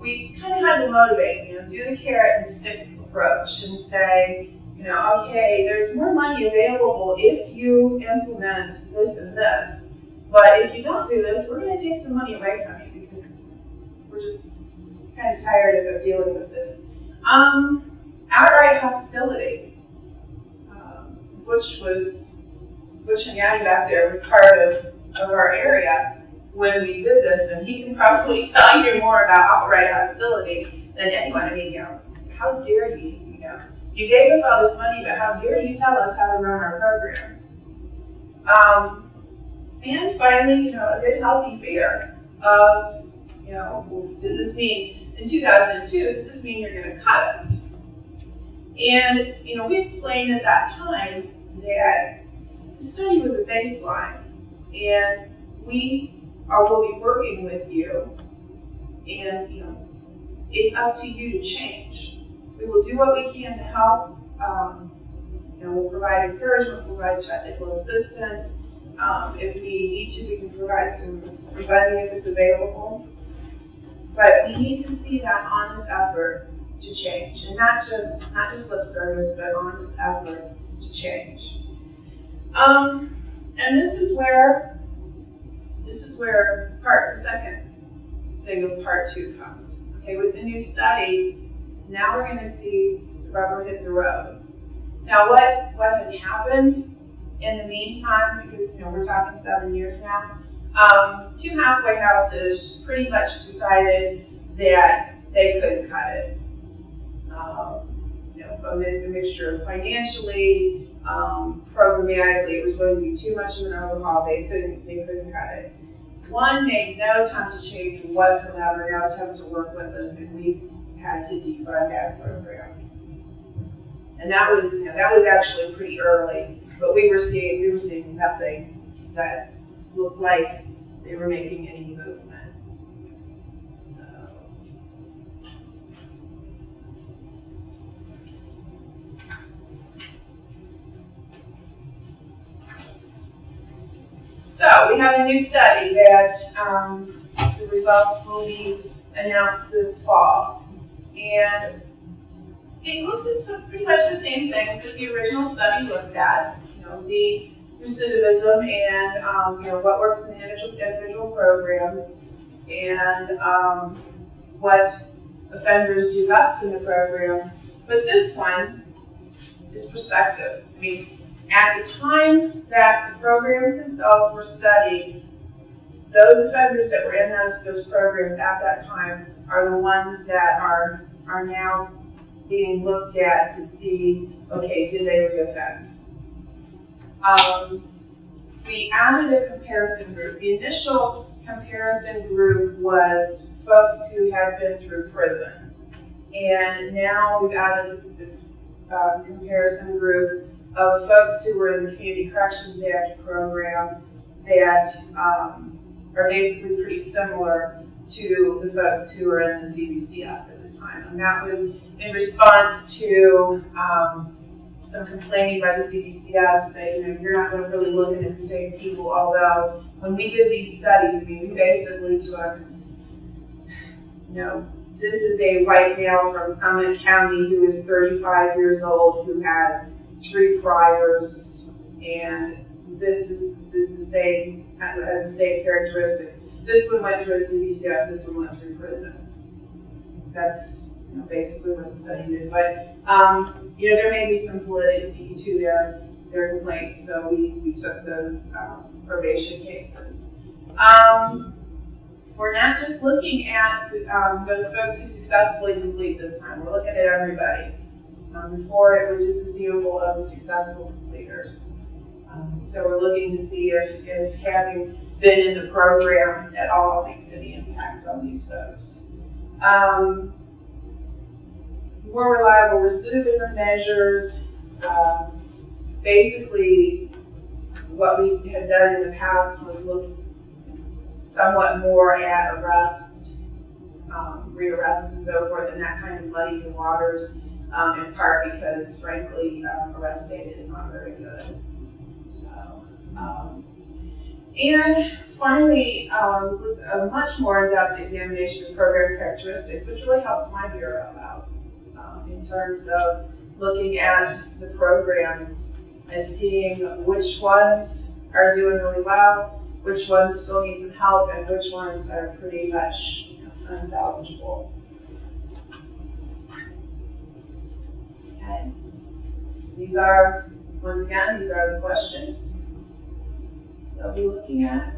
we kind of had to motivate, do the carrot and stick approach and say, okay, there's more money available if you implement this and this, but if you don't do this, we're going to take some money away from you because we're just kind of tired of dealing with this. Outright hostility, Butch and Yanni back there was part of our area when we did this, and he can probably tell you more about outright hostility than anyone. I mean, how dare you? You gave us all this money, but how dare you tell us how to run our program? And finally, a good healthy fear of, does this mean, in 2002, does this mean you're going to cut us? And, we explained at that time that the study was a baseline, and we will be working with you, and, it's up to you to change. We will do what we can to help. We'll provide encouragement, we'll provide technical assistance. If we need to, we can provide some funding if it's available. But we need to see that honest effort to change, and not just lip service, but honest effort to change. And this is where the second thing of part 2 comes. Okay, with the new study, now we're going to see the rubber hit the road. Now, what has happened in the meantime, because we're talking 7 years now, 2 halfway houses pretty much decided that they couldn't cut it. A mixture of financially, programmatically, it was going to be too much of an overhaul. They couldn't cut it. One made no attempt to change whatsoever, no attempt to work with us, and we had to defund that program. And that was actually pretty early, but we were seeing nothing that looked like they were making any movement. So we have a new study that the results will be announced this fall. And it looks at pretty much the same things that the original study looked at. The recidivism and what works in the individual programs, and what offenders do best in the programs. But this one is perspective. I mean, at the time that the programs themselves were studied, those offenders that were in those programs at that time are the ones that are now being looked at to see, okay, did they reoffend? We added a comparison group. The initial comparison group was folks who had been through prison. And now we've added the comparison group of folks who were in the Community Corrections Act program that are basically pretty similar to the folks who were in the CBCF at the time. And that was in response to some complaining by the CBCFs that you're not really looking at the same people, although when we did these studies, we basically took, this is a white male from Summit County who is 35 years old, who has 3 priors, and this is the same, has the same characteristics. This one went through a CBCF, this one went through prison. That's basically what the study did. But there may be some validity to their complaints, so we took those probation cases. We're not just looking at those folks who successfully complete this time. We're looking at everybody. Before, it was just a sample of the successful completers. So we're looking to see if having been in the program at all makes any impact on these folks. More reliable recidivism measures. Basically, what we had done in the past was look somewhat more at arrests, rearrests and so forth, and that kind of muddied the waters, in part because, frankly, arrest data is not very good. So, And finally, a much more in-depth examination of program characteristics, which really helps my bureau out in terms of looking at the programs and seeing which ones are doing really well, which ones still need some help, and which ones are pretty much unsalvageable. Okay. These are, once again, these are the questions that we'll be looking at.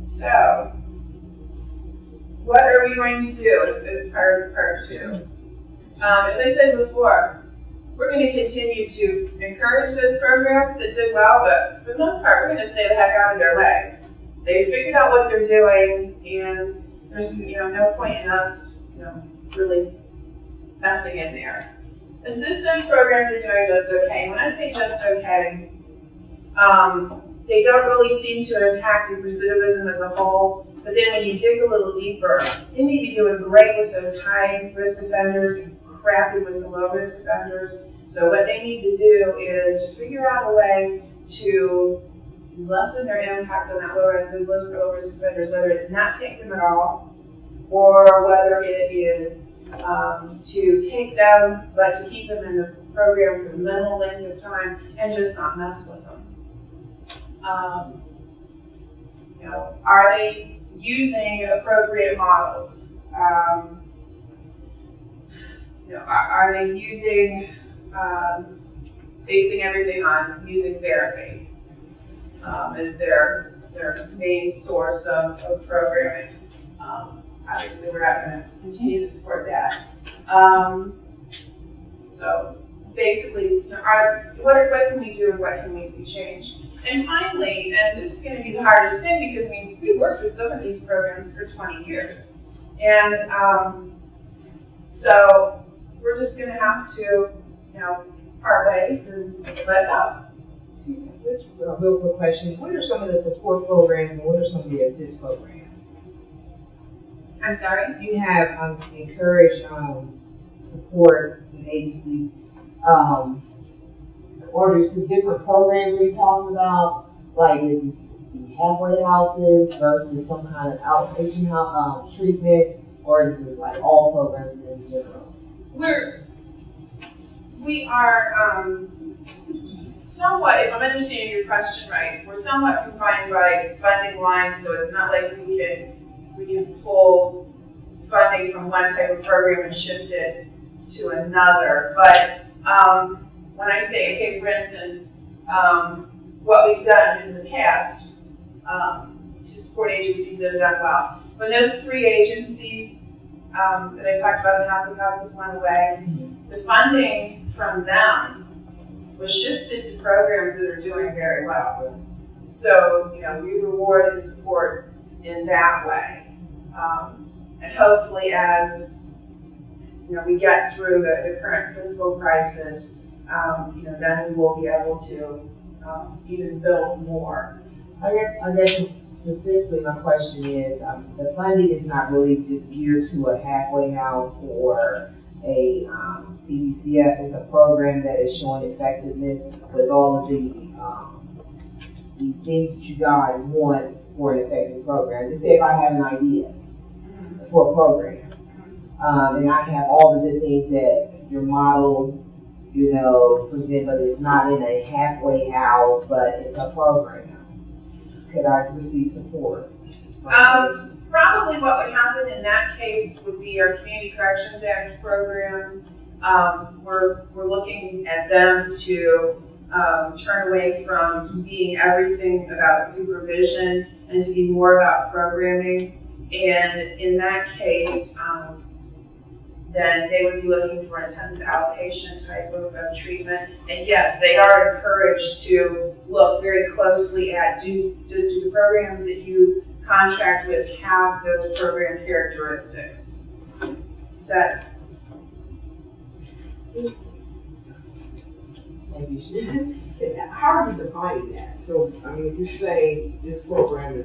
So, what are we going to do as part of part 2? As I said before, we're going to continue to encourage those programs that did well, but for the most part, we're going to stay the heck out of their way. They figured out what they're doing, and there's no point in us really messing in there. Assistive programs are doing just okay. When I say just okay, they don't really seem to impact recidivism as a whole. But then when you dig a little deeper, they may be doing great with those high-risk offenders and crappy with the low-risk offenders. So what they need to do is figure out a way to lessen their impact on that those low-risk offenders, whether it's not take them at all, or whether it is to take them, but to keep them in the program for the minimal length of time and just not mess with them. Are they using appropriate models? Are they using, basing everything on using therapy as their main source of programming? Obviously, we're not going to continue to support that. So basically, what can we do and what can we change? And finally, and this is going to be the hardest thing because we've worked with some of these programs for 20 years. And so we're just going to have to, part ways and let go. This real quick question. What are some of the support programs and what are some of the assist programs? I'm sorry? You have encourage support in agencies. Or there's some different programs we're talking about, like is the halfway houses versus some kind of outpatient treatment, or is this like all programs in general? We are somewhat, if I'm understanding your question right, we're somewhat confined by funding lines, so it's not like we can pull funding from one type of program and shift it to another. But when I say, okay, for instance, what we've done in the past to support agencies that have done well. When those 3 agencies that I talked about in the halfway houses went away, the funding from them was shifted to programs that are doing very well. So, we reward and support in that way. And hopefully as, we get through the current fiscal crisis, then we will be able to even build more. I guess specifically my question is, the funding is not really just geared to a halfway house or a CBCF. It's a program that is showing effectiveness with all of the things that you guys want for an effective program. Just say if I have an idea for a program, and I have all of the things that your model present, but it's not in a halfway house, but it's a program. Could I receive support? Probably what would happen in that case would be our Community Corrections Act programs. We're looking at them to turn away from being everything about supervision and to be more about programming. And in that case, then they would be looking for intensive outpatient type of treatment. And yes, they are encouraged to look very closely at do the programs that you contract with have those program characteristics. Is that? How are you defining that? So, if you say this program is